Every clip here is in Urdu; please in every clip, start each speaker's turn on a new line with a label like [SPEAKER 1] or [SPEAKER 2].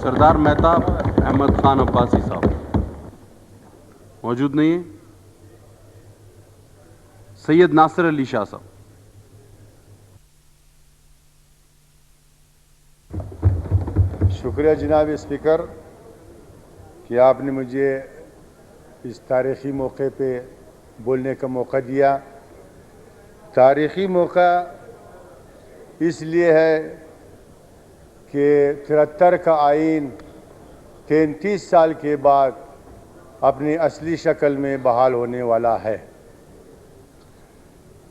[SPEAKER 1] سردار مہتاب احمد خان عباسی صاحب موجود نہیں ہیں. سید ناصر علی شاہ صاحب.
[SPEAKER 2] شکریہ جناب اسپیکر کہ آپ نے مجھے اس تاریخی موقع پہ بولنے کا موقع دیا. تاریخی موقع اس لیے ہے کہ 73 کا آئین 33 سال کے بعد اپنی اصلی شکل میں بحال ہونے والا ہے.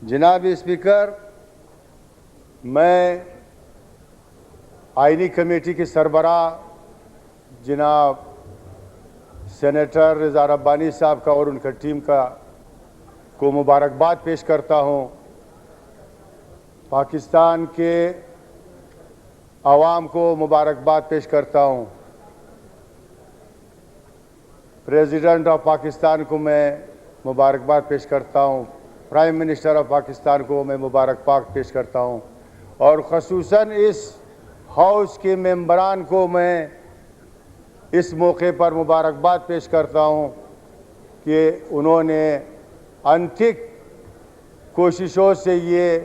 [SPEAKER 2] جناب اسپیکر، میں آئینی کمیٹی کے سربراہ جناب سینیٹر رضا ربانی صاحب کا اور ان کا ٹیم کو مبارکباد پیش کرتا ہوں. پاکستان کے عوام کو مبارکباد پیش کرتا ہوں. پریزیڈنٹ آف پاکستان کو میں مبارکباد پیش کرتا ہوں. پرائم منسٹر آف پاکستان کو میں مبارکباد پیش کرتا ہوں. اور خصوصاً اس ہاؤس کے ممبران کو میں اس موقع پر مبارکباد پیش کرتا ہوں کہ انہوں نے انتھک کوششوں سے یہ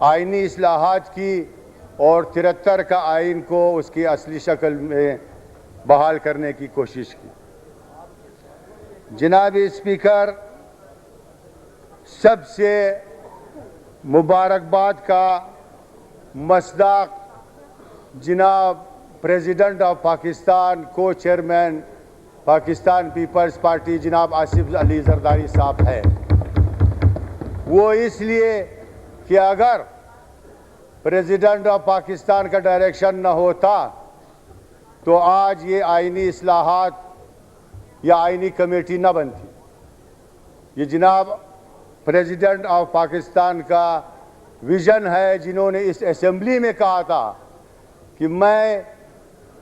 [SPEAKER 2] آئینی اصلاحات کی اور 73 کا آئین کو اس کی اصلی شکل میں بحال کرنے کی کوشش کی. جناب اسپیکر، سب سے مبارکباد کا مصداق جناب پریزیڈنٹ آف پاکستان کو چیئرمین پاکستان پیپلز پارٹی جناب آصف علی زرداری صاحب ہے. وہ اس لیے کہ اگر پریزیڈنٹ آف پاکستان کا ڈائریکشن نہ ہوتا تو آج یہ آئینی اصلاحات یا آئینی کمیٹی نہ بنتی. یہ جناب پریزیڈنٹ آف پاکستان کا ویژن ہے، جنہوں نے اس اسمبلی میں کہا تھا کہ میں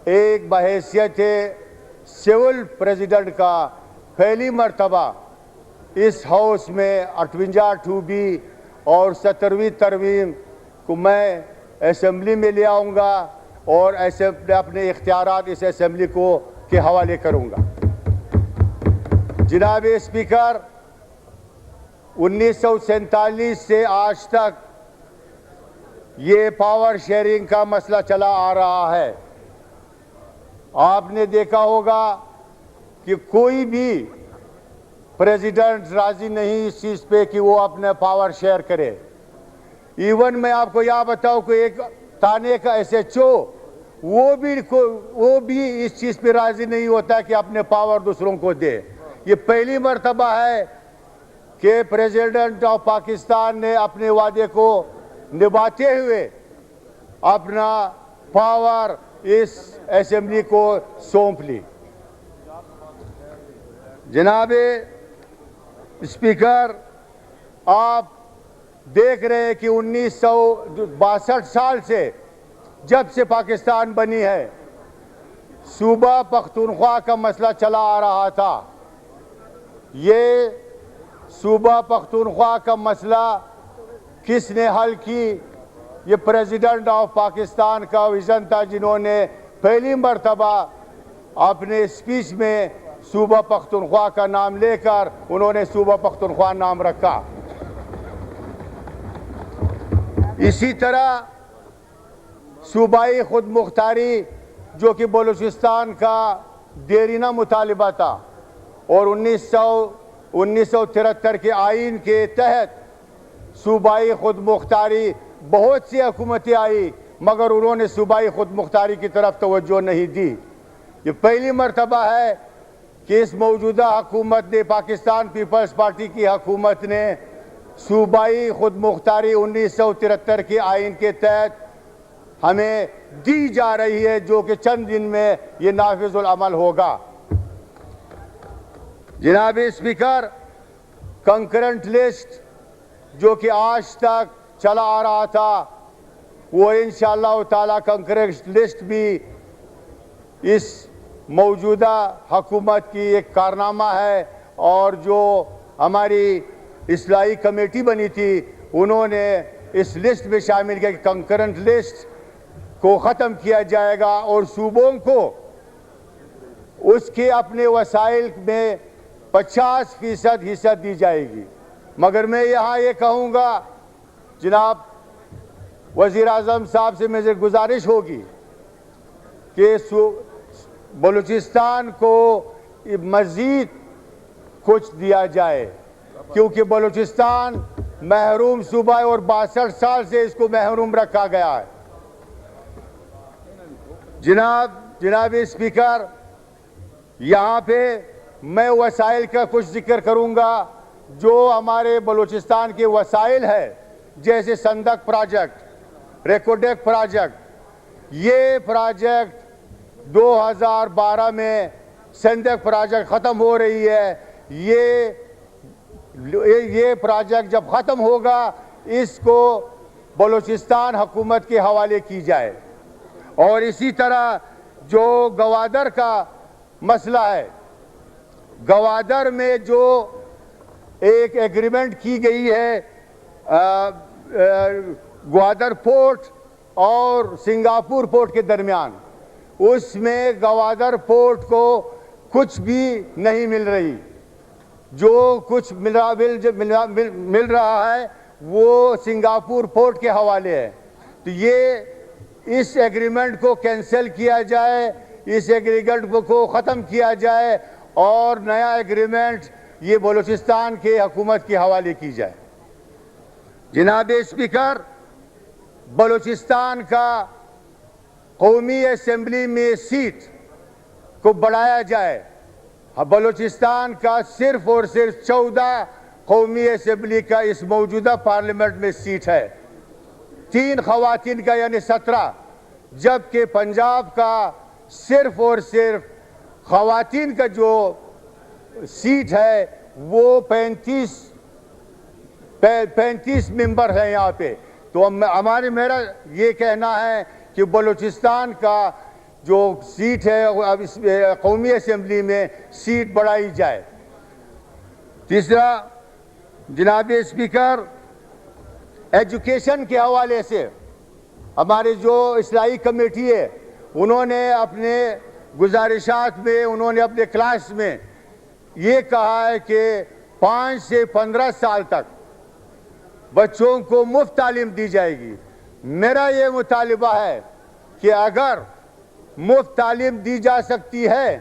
[SPEAKER 2] ایک بحیثیت سول پریزیڈنٹ کا پہلی مرتبہ اس ہاؤس میں 58(2)B اور 17ویں ترمیم کو میں اسمبلی میں لے آؤں گا اور اپنے اختیارات اس اسمبلی کے حوالے کروں گا. جناب اسپیکر، 1947 سے آج تک یہ پاور شیئرنگ کا مسئلہ چلا آ رہا ہے. آپ نے دیکھا ہوگا کہ کوئی بھی پریزیڈنٹ راضی نہیں اس چیز پہ کہ وہ اپنا پاور شیئر کرے. ایون میں آپ کو یہ بتاؤں کہ ایک تانے کا SHO وہ بھی اس چیز پہ راضی نہیں ہوتا کہ اپنے پاور دوسروں کو دے. یہ پہلی مرتبہ ہے کہ پریزیڈنٹ آف پاکستان نے اپنے وعدے کو نبھاتے ہوئے اپنا پاور اس اسمبلی کو سونپ لی. جناب اسپیکر، آپ دیکھ رہے ہیں کہ 1962 سال سے جب سے پاکستان بنی ہے صوبہ پختونخوا کا مسئلہ چلا آ رہا تھا. یہ صوبہ پختونخوا کا مسئلہ کس نے حل کی؟ یہ پریزیڈنٹ آف پاکستان کا ویژن تھا، جنہوں نے پہلی مرتبہ اپنے اسپیچ میں صوبہ پختونخوا کا نام لے کر انہوں نے صوبہ پختونخوا نام رکھا. اسی طرح صوبائی خود مختاری جو کہ بلوچستان کا دیرینہ مطالبہ تھا اور 1973 کے آئین کے تحت صوبائی خود مختاری بہت سی حکومتیں آئی مگر انہوں نے صوبائی خود مختاری کی طرف توجہ نہیں دی. یہ پہلی مرتبہ ہے کہ اس موجودہ حکومت نے، پاکستان پیپلز پارٹی کی حکومت نے، صوبائی خود مختاری 1973 کے آئین کے تحت ہمیں دی جا رہی ہے، جو کہ چند دن میں یہ نافذ العمل ہوگا. جناب اسپیکر، کنکرنٹ لسٹ جو کہ آج تک چلا آ رہا تھا وہ انشاءاللہ تعالی کنکرنٹ لسٹ بھی اس موجودہ حکومت کی ایک کارنامہ ہے. اور جو ہماری اصلاحی کمیٹی بنی تھی انہوں نے اس لسٹ میں شامل کیا کہ کنکرنٹ لسٹ کو ختم کیا جائے گا اور صوبوں کو اس کے اپنے وسائل میں 50% حصہ دی جائے گی. مگر میں یہاں یہ کہوں گا جناب وزیر اعظم صاحب سے مجھے گزارش ہوگی کہ بلوچستان کو مزید کچھ دیا جائے، کیونکہ بلوچستان محروم صوبہ ہے اور 62 سال سے اس کو محروم رکھا گیا ہے. جناب اسپیکر، یہاں پہ میں وسائل کا کچھ ذکر کروں گا جو ہمارے بلوچستان کے وسائل ہے، جیسے سندک پروجیکٹ، ریکوڈیک پروجیکٹ. یہ پروجیکٹ 2012 میں سندک پروجیکٹ ختم ہو رہی ہے. یہ پروجیکٹ جب ختم ہوگا اس کو بلوچستان حکومت کے حوالے کی جائے. اور اسی طرح جو گوادر کا مسئلہ ہے، گوادر میں جو ایک ایگریمنٹ کی گئی ہے گوادر پورٹ اور سنگاپور پورٹ کے درمیان، اس میں گوادر پورٹ کو کچھ بھی نہیں مل رہی. جو کچھ مل رہا ہے وہ سنگاپور پورٹ کے حوالے ہے. تو یہ اس ایگریمنٹ کو کینسل کیا جائے، اس ایگریمنٹ کو ختم کیا جائے اور نیا ایگریمنٹ یہ بلوچستان کے حکومت کے حوالے کی جائے. جناب اسپیکر، بلوچستان کا قومی اسمبلی میں سیٹ کو بڑھایا جائے. بلوچستان کا صرف اور صرف 14 قومی اسمبلی کا اس موجودہ پارلیمنٹ میں سیٹ ہے، 3 خواتین کا یعنی 17، جبکہ پنجاب کا صرف اور صرف خواتین کا جو سیٹ ہے وہ 35 ممبر ہیں یہاں پہ. تو میرا یہ کہنا ہے کہ بلوچستان کا جو سیٹ ہے اب اس قومی اسمبلی میں سیٹ بڑھائی جائے. تیسرا جناب اسپیکر، ایجوکیشن کے حوالے سے ہمارے جو اصلاحی کمیٹی ہے انہوں نے اپنے گزارشات میں، انہوں نے اپنے کلاس میں یہ کہا ہے کہ 5 سے 15 سال تک بچوں کو مفت تعلیم دی جائے گی. میرا یہ مطالبہ ہے کہ اگر مفت تعلیم دی جا سکتی ہے،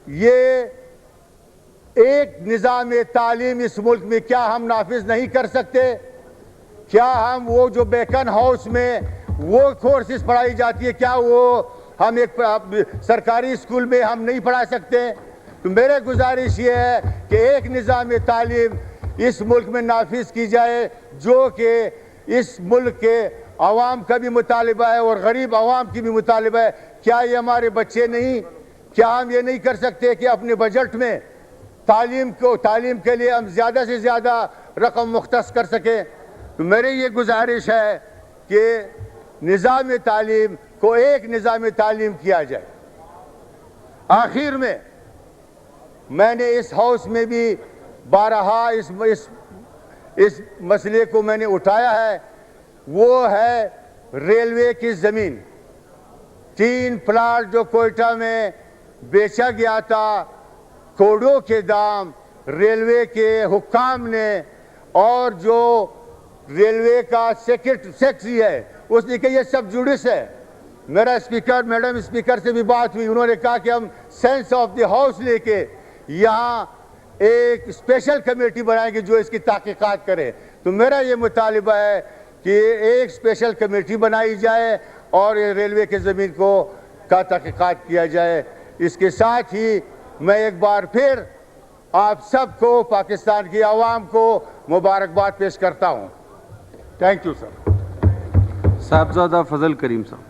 [SPEAKER 2] یہ ایک نظام تعلیم اس ملک میں کیا ہم نافذ نہیں کر سکتے؟ کیا ہم وہ جو بیکن ہاؤس میں وہ کورسز پڑھائی جاتی ہے، کیا وہ ہم ایک سرکاری اسکول میں ہم نہیں پڑھا سکتے؟ تو میرے گزارش یہ ہے کہ ایک نظام تعلیم اس ملک میں نافذ کی جائے جو کہ اس ملک کے عوام کا بھی مطالبہ ہے اور غریب عوام کی بھی مطالبہ ہے. کیا یہ ہمارے بچے نہیں، کیا ہم یہ نہیں کر سکتے کہ اپنے بجٹ میں تعلیم کے لیے ہم زیادہ سے زیادہ رقم مختص کر سکیں؟ تو میری یہ گزارش ہے کہ نظام تعلیم کو ایک نظام تعلیم کیا جائے. آخر میں نے اس ہاؤس میں بھی بارہا اس مسئلے کو میں نے اٹھایا ہے، وہ ہے ریلوے کی زمین. 3 پلاٹ جو کوئٹہ میں بیچا گیا تھا کروڑوں کے دام، ریلوے کے حکام نے اور جو ریلوے کا سیکرٹری ہے اس نے کہا یہ سب جوڈس ہے. میڈم اسپیکر سے بھی بات ہوئی، انہوں نے کہا کہ ہم سینس آف دی ہاؤس لے کے یہاں ایک اسپیشل کمیٹی بنائیں گے جو اس کی تحقیقات کرے. تو میرا یہ مطالبہ ہے کہ ایک اسپیشل کمیٹی بنائی جائے اور ریلوے کے زمین کا تحقیقات کیا جائے. اس کے ساتھ ہی میں ایک بار پھر آپ سب کو، پاکستان کی عوام کو مبارکباد پیش کرتا ہوں. Thank you sir.
[SPEAKER 1] صاحبزادہ فضل کریم صاحب.